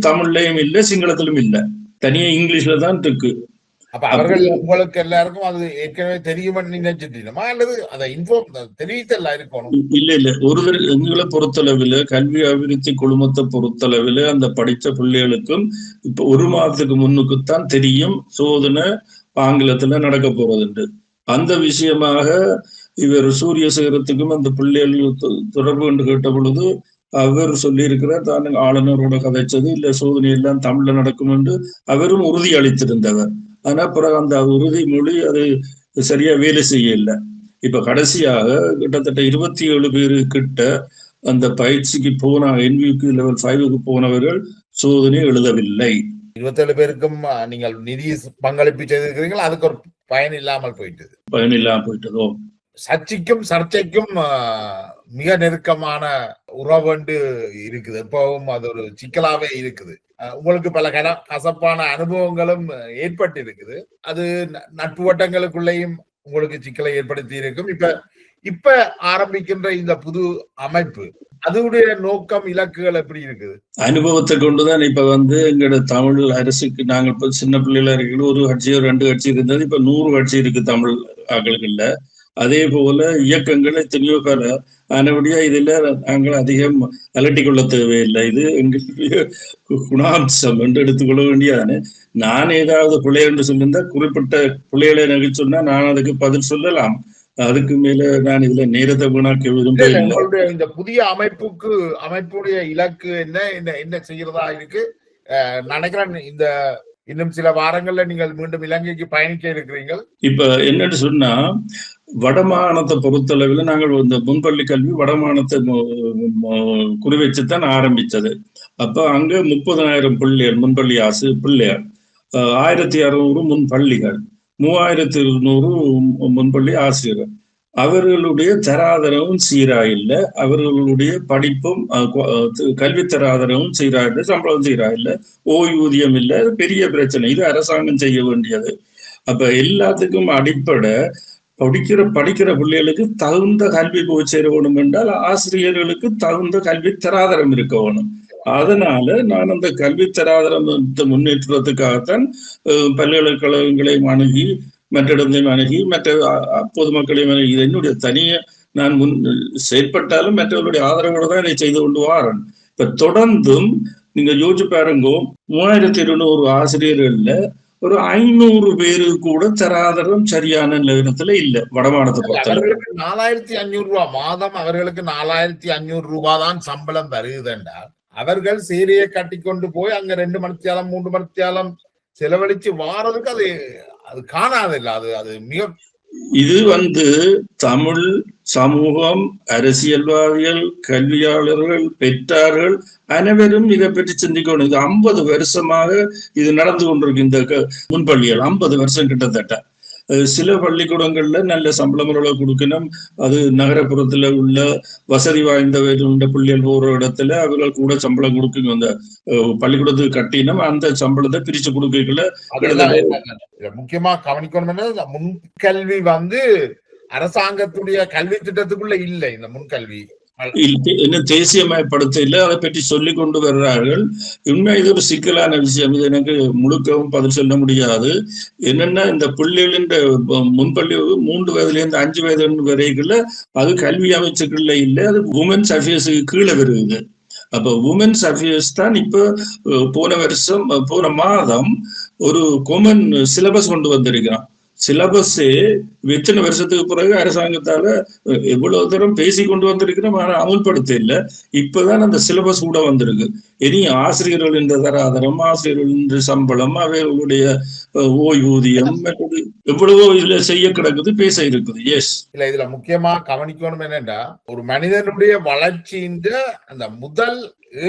தமிழ்லயும் இல்லை, சிங்களத்திலும் இல்லை, தனியா இங்கிலீஷ்ல தான் இருக்கு. அப்ப அவர்கள் உங்களுக்கு எல்லாருக்கும் அது ஏற்கனவே தெரியும்னு நினைச்சிட்டீங்களா, அல்லது அதை இன்ஃபார்ம் தெரிவித்தல்ல இருக்கணும்? இல்ல ஒருவர் எங்களை பொறுத்தளவில் கல்வி அபிவிருத்தி குழுமத்தை பொறுத்தளவில் அந்த படித்த பிள்ளைகளுக்கும் இப்ப 1 மாதத்துக்கு முன்னுக்குத்தான் தெரியும் சோதனை ஆங்கிலத்துல நடக்க போறது. அந்த விஷயமாக இவர் சூரியசேகரத்துக்கும் அந்த பிள்ளைகள் தொடர்பு கொண்டு கேட்ட பொழுது அவர் சொல்லி இருக்கிறார், தான் ஆளுநரோட கதைச்சது இல்ல, சோதனை எல்லாம் தமிழ்ல நடக்கும் என்று அவரும் உறுதி அளித்திருந்தவர். ஆனா பிறகு அந்த உறுதிமொழி அது சரியா வேலை செய்ய இல்லை. இப்ப கடைசியாக கிட்டத்தட்ட 27 பேரு கிட்ட அந்த பயிற்சிக்கு போன NVQ level 5 போனவர்கள் சோதனை எழுதவில்லை. 27 பேருக்கும் நீங்கள் நிதி பங்களிப்பு செய்திருக்கிறீங்களா, அதுக்கு ஒரு பயன் இல்லாமல் போயிட்டதோ? சர்ச்சைக்கும் மிக நெருக்கமான உறவுண்டு இருக்குது, எப்பவும் அது ஒரு சிக்கலாவே இருக்குது. உங்களுக்கு பல கசப்பான அனுபவங்களும் ஏற்பட்டு இருக்குது, அது நட்பு வட்டங்களுக்குள்ளேயும் உங்களுக்கு சிக்கலை ஏற்படுத்தி இருக்கும். இப்ப ஆரம்பிக்கின்ற இந்த புது அமைப்பு, அதனுடைய நோக்கம் இலக்குகள் எப்படி இருக்குது? அனுபவத்தை கொண்டுதான் இப்ப எங்களோட தமிழ் அரசுக்கு நாங்கள் இப்ப சின்ன பிள்ளைகளா இருக்கிற 1 கட்சியோ 2 கட்சி இருந்தது, இப்ப 100 கட்சி இருக்கு தமிழ் ஆக்களுக்குள்ள. அதே போல இயக்கங்கள் எத்தனையோ பல. ஆனபடியா இதுல நாங்கள் அதிகம் அலட்டி கொள்ள தேவையில்லை. இது எங்களுடைய குணாம்சம் என்று எடுத்துக்கொள்ள வேண்டியதானே. நான் ஏதாவது பிள்ளை என்று சொல்லியிருந்தா குறிப்பிட்ட பிள்ளைகளை எனக்கு சொன்னா நான் அதுக்கு பதில் சொல்லலாம். அதுக்கு மேல நான் இதுல நேரத்தை வீணாக்க விரும்புகிறேன். இந்த புதிய அமைப்புடைய இலக்கு என்ன செய்யறதா இருக்கு நினைக்கிறேன். இந்த இன்னும் சில வாரங்கள்ல நீங்கள் மீண்டும் இலங்கைக்கு பயணிக்க இருக்கிறீர்கள். இப்ப என்னன்னு சொன்னா, வடமாகாணத்தை பொறுத்தளவில் நாங்கள் இந்த முன்பள்ளி கல்வி வடமாகாணத்தை குறிவச்சுத்தான் ஆரம்பிச்சது. அப்ப அங்க 30,000 பிள்ளைகள் முன்பள்ளி பிள்ளைகள், 1600 முன்பள்ளிகள். 3200 முன்பள்ளி ஆசிரியர். அவர்களுடைய தராதரவும் சீரா இல்லை, அவர்களுடைய படிப்பும் கல்வி தராதரவும் சீரா இல்லை, சம்பளம் சீரா இல்லை, ஓய்வூதியம் இல்லை. அது பெரிய பிரச்சனை. இது அரசாங்கம் செய்ய வேண்டியது. அப்ப எல்லாத்துக்கும் அடிப்படை படிக்கிற பிள்ளைகளுக்கு தகுந்த கல்வி போய் சேர வேணும் என்றால் ஆசிரியர்களுக்கு தகுந்த கல்வி தராதரம் இருக்க வேணும். அதனால நான் அந்த கல்வி தராதரத்தை முன்னேற்றுவதற்காகத்தான் பல்கலைக்கழகங்களையும் அணுகி, மற்ற இடங்களையும் அணுகி, மற்ற பொதுமக்களையும் அணுகி, என்னுடைய தனிய நான் செயற்பட்டாலும் மற்றவர்களுடைய ஆதரவோடு தான் இதை செய்து கொண்டு வாரன். இப்ப தொடர்ந்தும் நீங்க யோசிச்சு பாருங்க, 3200 ஆசிரியர்கள்ல ஒரு 500 பேருக்கு கூட தராதரம் சரியான நிலவரத்துல இல்ல வடமாநிலத்தை பொறுத்தவரை. 4500 ரூபாய் மாதம், அவர்களுக்கு 4500 ரூபாய் தான் சம்பளம் வருகுதுண்டா, அவர்கள் சேரியை கட்டி கொண்டு போய் அங்க 2 மணித்தியாலம் 3 மணித்தியாலம் செலவழிச்சு வாரதுக்கு அது காணாதில்லை. அது மிக இது தமிழ் சமூகம், அரசியல்வாதிகள், கல்வியாளர்கள், பெற்றார்கள் அனைவரும் இதை பற்றி சிந்திக்கணும். இது 50 வருஷமாக இது நடந்து கொண்டிருக்கு. இந்த முன்பள்ளிகள் 50 வருஷம் கிட்டத்தட்ட. சில பள்ளிக்கூடங்கள்ல நல்ல சம்பளம் கொடுக்கணும். அது நகரப்புறத்துல உள்ள வசதி வாய்ந்த பிள்ளைகள் போற இடத்துல அவர்கள் கூட சம்பளம் கொடுக்கணும். அந்த பள்ளிக்கூடத்துக்கு கட்டினம் அந்த சம்பளத்தை பிரிச்சு கொடுக்கல. முக்கியமா கவனிக்கணும், முன்கல்வி அரசாங்கத்துடைய கல்வி திட்டத்துக்குள்ள இல்லை. இந்த முன்கல்வி இன்னும் தேசியமயப்படுத்த இல்லை, அதை பற்றி சொல்லி கொண்டு வர்றார்கள். உண்மை இது ஒரு சிக்கலான விஷயம். இது எனக்கு முழுக்கவும் பதில் சொல்ல முடியாது. என்னன்னா, இந்த பிள்ளைகளின் முன்பள்ளி 3 வயதுலேருந்து 5 வயது வரைக்குள்ள அது கல்வி அமைச்சுக்குள்ள இல்லை, அது உமன்ஸ் அஃபேர்ஸுக்கு கீழே வருது. அப்ப உமன்ஸ் அஃபேர்ஸ் தான் இப்ப போன மாதம் ஒரு காமன் சிலபஸ் கொண்டு வந்திருக்கிறான். சிலபஸே எத்தனை வருஷத்துக்கு பிறகு அரசாங்கத்தால எவ்வளவு தூரம் பேசி கொண்டு வந்திருக்கிறோம், ஆனா அமுல்படுத்த இல்லை. இப்பதான் அந்த சிலபஸ் கூட வந்திருக்கு. இனி ஆசிரியர்கள் என்ற தராதரம், ஆசிரியர்கள் என்ற சம்பளம், அவர்களுடைய ஓய்வூதியம், எவ்வளவோ இதுல செய்ய கிடக்குது, பேச இருக்குது. எஸ் இல்ல, இதுல முக்கியமா கவனிக்கணும் என்னன்னா, ஒரு மனிதனுடைய வளர்ச்சியின் அந்த முதல்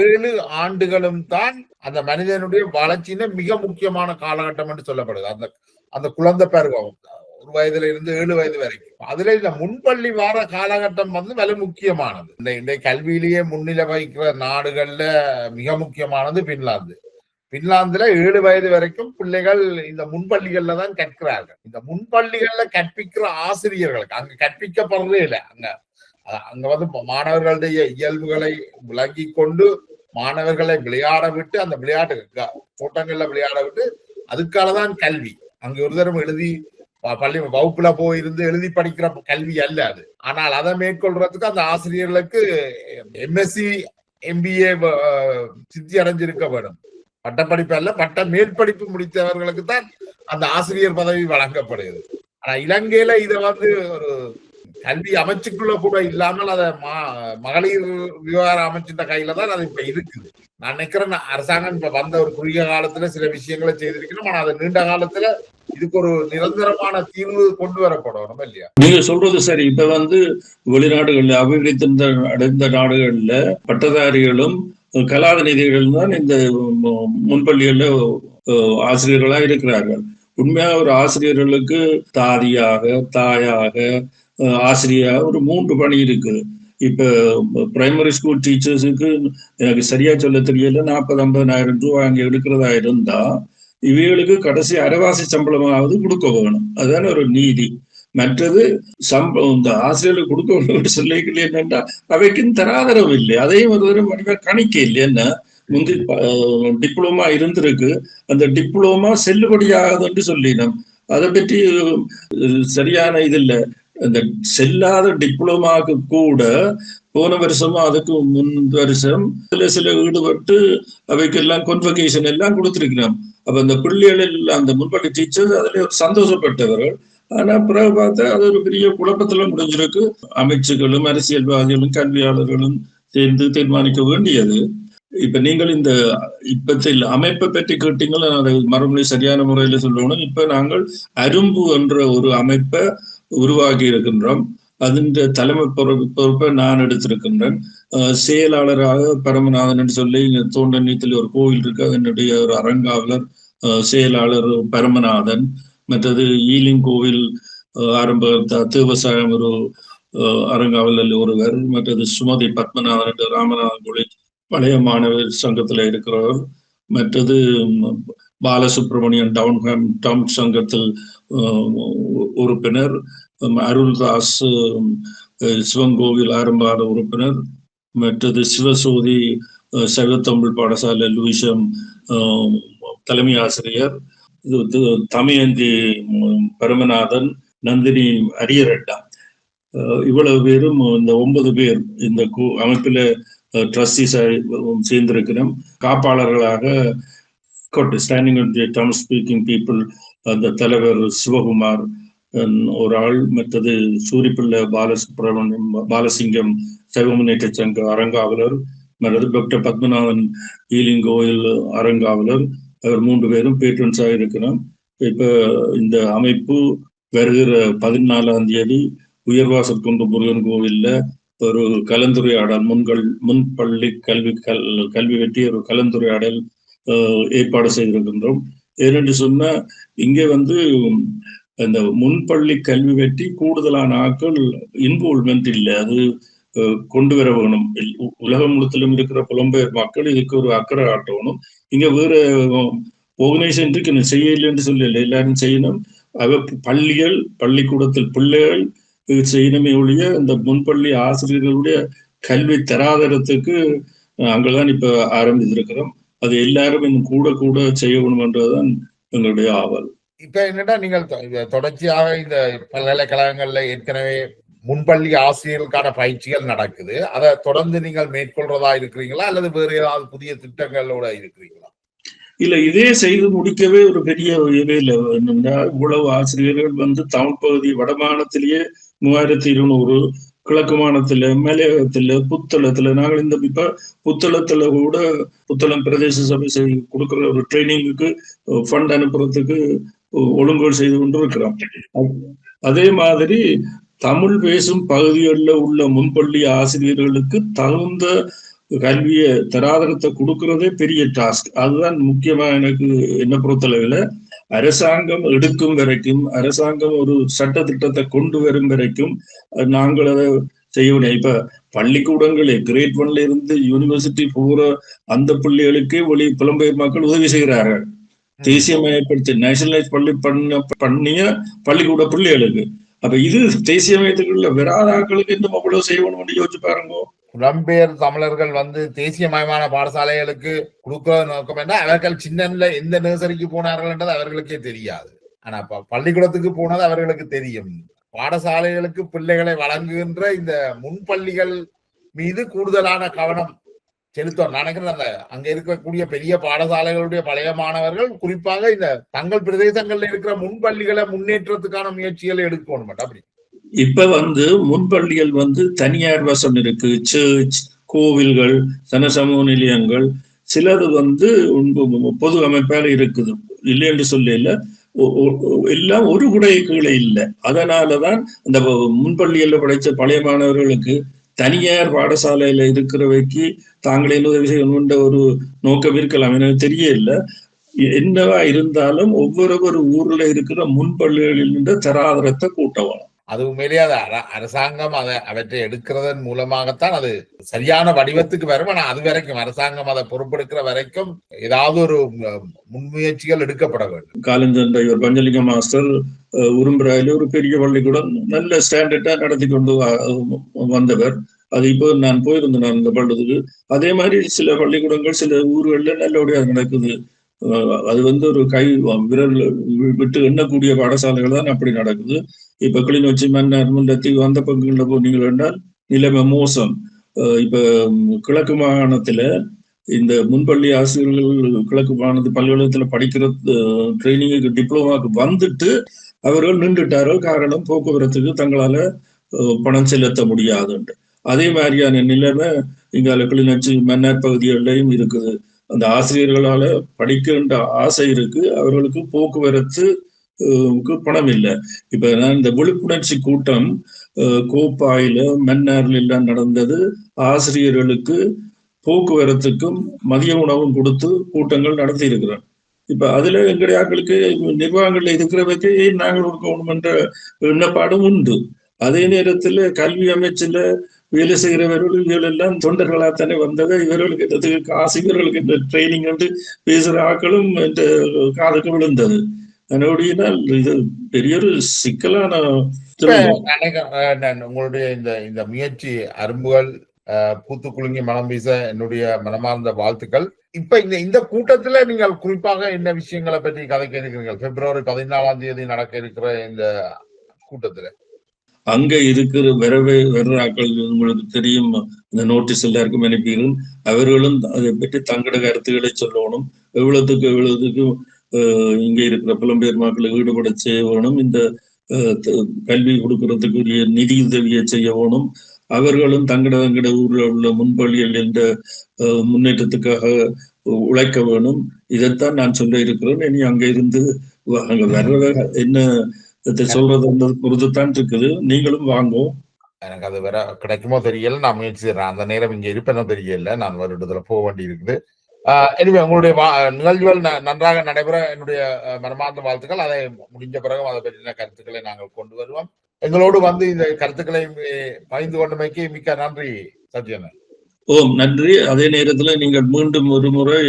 7 ஆண்டுகளும் தான் அந்த மனிதனுடைய வளர்ச்சியின் மிக முக்கியமான காலகட்டம் என்று சொல்லப்படுது. அந்த குழந்தை பருவம் 1 வயதுல இருந்து 7 வயது வரைக்கும். அதுல இந்த முன்பள்ளி வார காலகட்டம் வலு முக்கியமானது. இந்த கல்வியிலேயே முன்னிலை வகிக்கிற நாடுகள்ல மிக முக்கியமானது பின்லாந்துல 7 வயது வரைக்கும் பிள்ளைகள் இந்த முன்பள்ளிகள்ல தான் கற்கிறார்கள். இந்த முன்பள்ளிகள்ல கற்பிக்கிற ஆசிரியர்களுக்கு அங்க கற்பிக்கப்படுறதே இல்லை. அங்க மாணவர்களுடைய இயல்புகளை விளங்கி கொண்டு மாணவர்களை விளையாட விட்டு, அந்த விளையாட்டு கூட்டங்கள்ல விளையாட விட்டு, அதுக்காலதான் கல்வி. அங்க ஒரு தரம் எழுதி பள்ளி வகுப்புல போயிருந்து எழுதி படிக்கிற கல்வி அல்ல அது. ஆனால் அதை மேற்கொள்றதுக்கு அந்த ஆசிரியர்களுக்கு MSc MBA சித்தி அடைஞ்சிருக்க வேணும். பட்டப்படிப்பு அல்ல, மேற்படிப்பு முடித்தவர்களுக்கு தான் அந்த ஆசிரியர் பதவி வழங்கப்படுகிறது. ஆனா இலங்கையில இதை ஒரு கல்வி அமைச்சுக்குள்ள கூட இல்லாமல் அதை மகளிர் விவகார அமைச்சின் கையில தான் அது இப்ப இருக்குது. நான் நினைக்கிறேன் அரசாங்கம் இப்ப வந்த ஒரு குறுகிய காலத்துல சில விஷயங்களை செய்திருக்கணும். ஆனா அது நீண்ட காலத்துல இதுக்கு ஒரு நிரந்தரமான தீர்வு கொண்டு வரப்படணும் இல்லையா? நீங்க சொல்றது சரி. இப்ப வெளிநாடுகள்ல அபிவிருத்தி அடைந்த நாடுகள்ல பட்டதாரிகளும் கலாநிதிகளும் தான் இந்த முன்பள்ளிகள்ல ஆசிரியர்களா இருக்கிறார்கள். உண்மையா ஒரு ஆசிரியர்களுக்கு தாயாக ஆசிரியரா ஒரு 3 பணி இருக்குது. இப்ப பிரைமரி ஸ்கூல் டீச்சர்ஸுக்கு எனக்கு சரியா சொல்ல தெரியல, 40-50 ரூபாய் அங்க எடுக்கிறதா இருந்தா இவைகளுக்கு கடைசி அரைவாசி சம்பளமாவது கொடுக்க வேணும். அதுதானே ஒரு நீதி. மற்றது சம்பளம் இந்த ஆசிரியர்களுக்கு கொடுக்க வேணும்னு சொல்லிக்கல என்னன்னா அவைக்கும் தராதரவு இல்லை. அதையும் ஒரு தடவை கணிக்க இல்லை. என்ன முந்தி டிப்ளோமா இருந்திருக்கு, அந்த டிப்ளோமா செல்லுபடியாகுதுன்னு சொல்லினோம். அதை பற்றி சரியான இது இல்லை. அந்த செல்லாத டிப்ளோமாவுக்கு கூட போன வருஷமும் அதுக்கு முன் வருஷம் சில ஈடுபட்டு அவைக்கெல்லாம் கான்வகேஷன் எல்லாம் கொடுத்திருக்கிறோம். அப்ப அந்த பிள்ளைகள் அந்த முன்பள்ளி டீச்சர்ஸ் அதுல சந்தோஷப்பட்டவர்கள். ஆனா பிறகு பார்த்தா அது ஒரு பெரிய குழப்பத்துல முடிஞ்சிருக்கு. அமைச்சுகளும் அரசியல்வாதிகளும் கல்வியாளர்களும் சேர்ந்து தீர்மானிக்க வேண்டியது. இப்ப நீங்கள் இந்த இப்பத்தில் அமைப்பை பற்றி கேட்டீங்களா, அதை மறுமொழி சரியான முறையில சொல்லணும். இப்ப நாங்கள் அரும்பு என்ற ஒரு அமைப்பை உருவாக்கி இருக்கின்றோம். அதன் தலைமை பொறுப்பை நான் எடுத்திருக்கின்றேன். செயலாளராக பரமநாதன் சொல்லி தோண்டநீத்தில் ஒரு கோவில் இருக்கு, அதனுடைய ஒரு அரங்காவலர் செயலாளர் பரமநாதன். மற்றது ஈலிங்கோவில் ஆரம்ப தேவசாயம் ஒரு அரங்காவலில் ஒருவர், மற்றது சுமதி பத்மநாதன் என்று ராமநாதன் கோயில் பழைய மாணவர் சங்கத்தில் இருக்கிறவர், மற்றது பாலசுப்ரமணியன் டவுன் சங்கத்தில் உறுப்பினர், அருள்தாஸ் சிவங்கோவில் ஆரம்ப உறுப்பினர், மற்றது சிவசோதி சைவத்தமிழ் பாடசாலை லூயிஷம் தலைமை ஆசிரியர், தமயந்தி பரமநாதன், நந்தினி அரியரட்டா, இவ்வளவு பேரும் இந்த 9 பேர் இந்த அமைப்பில ட்ரஸ்டீஸ் சேர்ந்திருக்கிறோம். காப்பாளர்களாக ஸ்டாண்டிங் தமிழ் ஸ்பீக்கிங் பீப்புள் அந்த தலைவர் சிவகுமார் ஒரு ஆள், மற்றது சூரிப்பிள்ளை பாலசிங்கம் சைவ முன்னேற்ற சங்க அரங்காவலர், மற்றது டாக்டர் பத்மநாதன் ஈலிங்கோயில் அரங்காவலர், அவர் 3 பேரும் பேட்ரன்ஸாக இருக்கிறோம். இப்ப இந்த அமைப்பு வருகிற 14ஆம் தேதி உயர்வாசல் குன்று முருகன் கோவில்ல ஒரு கலந்துரையாடல் முன்பள்ளி கல்வி வெற்றி ஒரு கலந்துரையாடல் ஏற்பாடு செய்திருக்கின்றோம். ஏனென்று சொன்னா இங்கே அந்த முன்பள்ளி கல்வி வெற்றி கூடுதலான ஆட்கள் இன்வால்மெண்ட் இல்லை, அது கொண்டு வர வேணும். உலகம் முழுத்திலும் இருக்கிற புலம்பெயர் மக்கள் இதுக்கு ஒரு அக்கறை காட்டணும். இங்க வேற ஆர்கனைசேஷன் செய்யலை என்று சொல்லல, எல்லாரும் செய்யணும். பள்ளிகள் பள்ளிக்கூடத்தில் பிள்ளைகள் செய்யணுமே ஒழிய இந்த முன்பள்ளி ஆசிரியர்களுடைய கல்வி தராதரத்துக்கு அங்கதான் இப்ப ஆரம்பித்திருக்கிறோம். அது எல்லாரும் இன்னும் கூட செய்யணும் என்றதுதான் எங்களுடைய ஆவல். இப்ப என்னன்னா, நீங்கள் தொடர்ச்சியாக இந்த பல்கலைக்கழகங்கள்ல ஏற்கனவே முன்பள்ளி ஆசிரியர்களுக்கான பயிற்சிகள் நடக்குது, அதை தொடர்ந்து நீங்கள் மேற்கொள்றதா இருக்கிறீங்களா அல்லது வேறு ஏதாவது புதிய திட்டங்களோட இருக்கிறீங்களா? இல்ல, இதே செய்து முடிக்கவே ஒரு பெரிய இல்லை. என்னன்னா, இவ்வளவு ஆசிரியர்கள் தமிழ் பகுதி வடமானத்திலேயே 3200, கிழக்கு மாநிலத்துல, மலையகத்துல, புத்தளத்துல, நாங்கள் இப்ப புத்தளத்துல கூட புத்தளம் பிரதேச சபை கொடுக்குற ஒரு ட்ரைனிங்குக்கு ஃபண்ட் அனுப்புறதுக்கு ஒழுங்குகள் செய்து கொண்டு இருக்கிறோம். அதே மாதிரி தமிழ் பேசும் பகுதிகளில் உள்ள முன்பள்ளி ஆசிரியர்களுக்கு தகுந்த கல்விய தராதரத்தை கொடுக்கறதே பெரிய டாஸ்க். அதுதான் முக்கியமா எனக்கு என்ன பொறுத்தளவில் அரசாங்கம் எடுக்கும் வரைக்கும், அரசாங்கம் ஒரு சட்ட திட்டத்தை கொண்டு வரும் வரைக்கும் நாங்கள் அதை செய்யணும். இப்ப பள்ளிக்கூடங்களே கிரேட் 1ல இருந்து யூனிவர்சிட்டி போற அந்த பிள்ளைகளுக்கே புலம்பெயர் மக்கள் உதவி செய்கிறார்கள். தேசியமயப்படுத்தி நேஷனலைஸ் பண்ணிய பள்ளிக்கூட பிள்ளைகளுக்கு. அப்ப இது தேசியமயத்துக்குள்ள விராதாக்களுக்கு இன்னும் அவ்வளவு செய்யணும்னு யோசிச்சு பாருங்க. புலம்பெயர் தமிழர்கள் தேசியமயமான பாடசாலைகளுக்கு கொடுக்கறது நோக்கம் என்ன, அவர்கள் சின்னன்ல எந்த நர்சரிக்கு போனார்கள் என்றது அவர்களுக்கே தெரியாது. ஆனா பள்ளிக்கூடத்துக்கு போனது அவர்களுக்கு தெரியும். பாடசாலைகளுக்கு பிள்ளைகளை வழங்குகின்ற இந்த முன்பள்ளிகள் மீது கூடுதலான கவனம் செலுத்தணும் நினைக்கிறேன். அங்க இருக்கக்கூடிய பெரிய பாடசாலைகளுடைய பழைய மாணவர்கள் குறிப்பாக இந்த தங்கள் பிரதேசங்கள்ல இருக்கிற முன்பள்ளிகளை முன்னேற்றத்துக்கான முயற்சிகளை எடுக்கணும். அப்படி இப்ப முன்பள்ளிகள் தனியார் வசம் இருக்கு, சர்ச், கோவில்கள், சமூக நிலையங்கள், சிலது பொது அமைப்பால இருக்குது, இல்லை என்று சொல்ல எல்லாம் ஒரு குடை கீழே இல்லை. அதனாலதான் அந்த முன்பள்ளிகள்ல படிச்ச பழைய மாணவர்களுக்கு தனியார் பாடசாலையில இருக்கிறவைக்கு தாங்களே உதவி செய்யணும்ன்ற ஒரு நோக்கம் இருக்கலாம், எனக்கு தெரியல. என்னவா இருந்தாலும் ஒவ்வொரு ஊர்ல இருக்கிற முன்பள்ளிகளில் தராதரத்தை கூட்டணும். அது உண்மையிலேயே அரசாங்கம் அவற்றை எடுக்கிறதன் மூலமாகத்தான் அது சரியான வடிவத்துக்கு வரும். ஆனா அது வரைக்கும் அரசாங்கம் அதை பொறுப்பெடுக்கிற வரைக்கும் ஏதாவது ஒரு முன்முயற்சிகள் எடுக்கப்பட வேண்டும். காலஞ்சென்ற இவர் பஞ்சலிங்க மாஸ்டர் உரும்புறாயில ஒரு பெரிய பள்ளிக்கூடம் நல்ல ஸ்டாண்டர்டா நடத்தி கொண்டு வந்தவர். அது இப்போ நான் போயிருந்தேன் அந்த பள்ளத்துக்கு. அதே மாதிரி சில பள்ளிக்கூடங்கள் சில ஊர்கள்ல நல்லபடியாக நடக்குது. அது ஒரு கை விரல் விட்டு எண்ணக்கூடிய பாடசாலைகள் தான் அப்படி நடக்குது. இப்ப கிளிநொச்சி, மன்னார், முல்லைத்தீவு அந்த பங்குகளில் போனீங்கள் என்றால் நிலைமை மோசம். இப்ப கிழக்கு மாகாணத்துல இந்த முன்பள்ளி ஆசிரியர்கள் கிழக்கு மாகாணத்து பல்கலைக்கழகத்துல படிக்கிற ட்ரைனிங்குக்கு டிப்ளமாவுக்கு வந்துட்டு அவர்கள் நின்றுட்டார்கள். காரணம் போக்குவரத்துக்கு தங்களால பணம் செலுத்த முடியாதுண்டு. அதே மாதிரியான நிலைமை இங்கால கிளிநொச்சி, மன்னார் பகுதிகளிலையும் இருக்குது. அந்த ஆசிரியர்களால படிக்கின்ற ஆசை இருக்கு, அவர்களுக்கு போக்குவரத்து பணம் இல்லை. இப்ப நான் இந்த விழிப்புணர்ச்சி கூட்டம் கோப்பாயில, மன்னார்ல எல்லாம் நடந்தது. ஆசிரியர்களுக்கு போக்குவரத்துக்கும் மதிய உணவும் கொடுத்து கூட்டங்கள் நடத்தி இருக்கிறேன். இப்ப அதுல எங்களுடைய ஆட்களுக்கு நிர்வாகங்கள்ல இருக்கிறவருக்கு நாங்கள் கொடுக்கணும் என்ற எண்ணப்பாடும் உண்டு. அதே நேரத்துல கல்வி அமைச்சுல வேலை செய்கிறவர்கள் இவர்கள் எல்லாம் தொண்டர்களாகத்தானே வந்தது. இவர்களுக்கு காசு, இவர்களுக்கு இந்த ட்ரைனிங் வந்து பேசுற ஆட்களும் இந்த காதுக்கு விழுந்தது. அதனுடையினால் இது பெரிய ஒரு சிக்கலான உங்களுடைய இந்த முயற்சி அரும்புகள் பூத்து குலுங்கி மனம் வீச என்னுடைய மனமார்ந்த வாழ்த்துக்கள். இப்ப இந்த கூட்டத்துல நீங்கள் குறிப்பாக என்ன விஷயங்களை பற்றி கதைக்க இருக்கிறீர்கள்? பிப்ரவரி 14 நடக்க இருக்கிற இந்த கூட்டத்துல அங்க இருக்கிற வர்றாக்கள் உங்களுக்கு தெரியும், இந்த நோட்டீஸ் எல்லாருக்கும் அனுப்பிடும். அவர்களும் அதை பற்றி தங்களோட கருத்துக்களை சொல்லணும். எவ்வளவுக்கு இங்க இருக்கிற புலம்பெயர் மக்களை ஈடுபட செய்ய வேணும். இந்த கல்வி கொடுக்கறதுக்குரிய நிதி உதவியை செய்ய வேணும். அவர்களும் தங்கட ஊர்ல உள்ள முன்பள்ளிகள் என்ற முன்னேற்றத்துக்காக உழைக்க வேணும். இதைத்தான் நான் சொல்ல இருக்கிறேன். இனி அங்க இருந்து அங்க வர்ற என்ன சொல்றது பொறுத்துத்தான் இருக்குது. நீங்களும் வாங்கும். எனக்கு அது வேற கிடைக்குமோ தெரியல. நான் முயற்சி செய்யறேன். அந்த நேரம் இங்க இருப்பேனோ தெரியல. நான் வருடத்துல போக வேண்டி இருக்குது. எனவே உங்களுடைய நிகழ்வுகள் நன்றாக நடைபெற என்னுடைய மனமார்ந்த வாழ்த்துக்கள். அதை முடிஞ்ச பிறகு அதை பற்றின கருத்துக்களை நாங்கள் கொண்டு வருவோம். எங்களோடு வந்து இந்த கருத்துக்களை பகிர்ந்து கொண்டமைக்கு மிக்க நன்றி சத்யன். ஓம் நன்றி. அதே நேரத்துல நீங்கள் மீண்டும் ஒரு முறை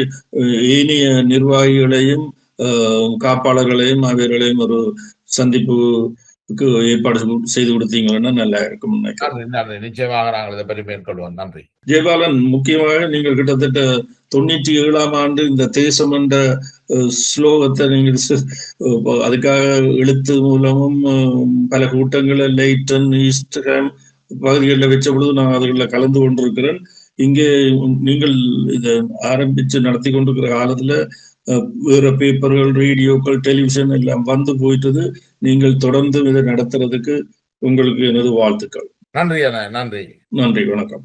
ஏனைய நிர்வாகிகளையும் காப்பாளர்களையும் அவர்களையும் ஒரு சந்திப்புக்கு ஏற்பாடு செய்து கொடுத்தீங்கன்னா நல்லா இருக்கும். நிச்சயமாக நாங்கள் இதை பற்றி மேற்கொள்வோம். நன்றி. ஜெயபாலன், முக்கியமாக நீங்கள் கிட்டத்தட்ட 97ஆம் ஆண்டு இந்த தேசம் என்ற ஸ்லோகத்தை நீங்கள் அதுக்காக எழுத்து மூலமும் பல கூட்டங்களை லைட்டன் ஈஸ்டர்ஹாம் பகுதிகளில் வச்ச பொழுது நான் அதுகளில் கலந்து கொண்டிருக்கிறேன். இங்கே நீங்கள் இதை ஆரம்பிச்சு நடத்தி கொண்டிருக்கிற காலத்துல வேற பேப்பர்கள், ரேடியோக்கள், டெலிவிஷன் எல்லாம் வந்து போயிட்டது. நீங்கள் தொடர்ந்து இதை நடத்துறதுக்கு உங்களுக்கு எனது வாழ்த்துக்கள். நன்றி. நன்றி. நன்றி. வணக்கம்.